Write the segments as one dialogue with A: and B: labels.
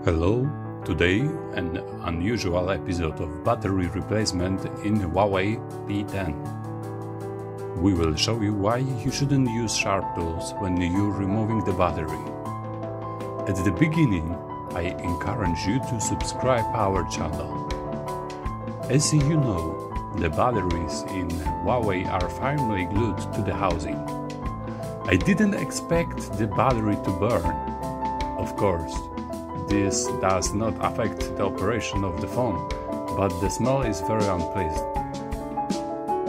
A: Hello, today an unusual episode of battery replacement in Huawei P10. We will show you why you shouldn't use sharp tools when you're removing the battery. At the beginning, I encourage you to subscribe our channel. As you know, the batteries in Huawei are firmly glued to the housing. I didn't expect the battery to burn. Of course, this does not affect the operation of the phone, but the smell is very unpleasant.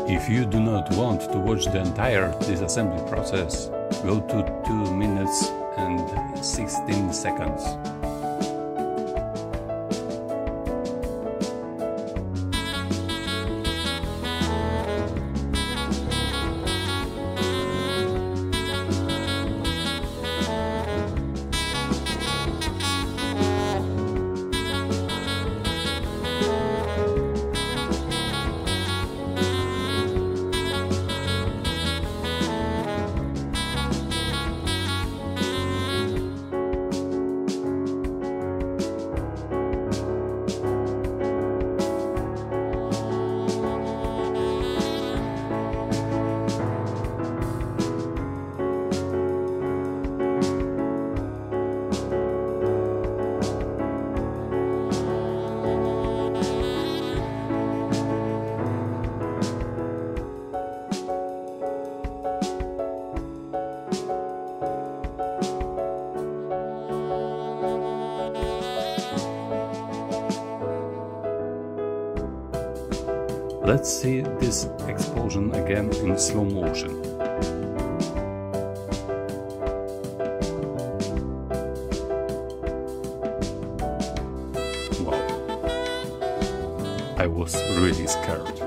A: If you do not want to watch the entire disassembly process, go to 2 minutes and 16 seconds. Let's see this explosion again in slow motion. Wow, I was really scared.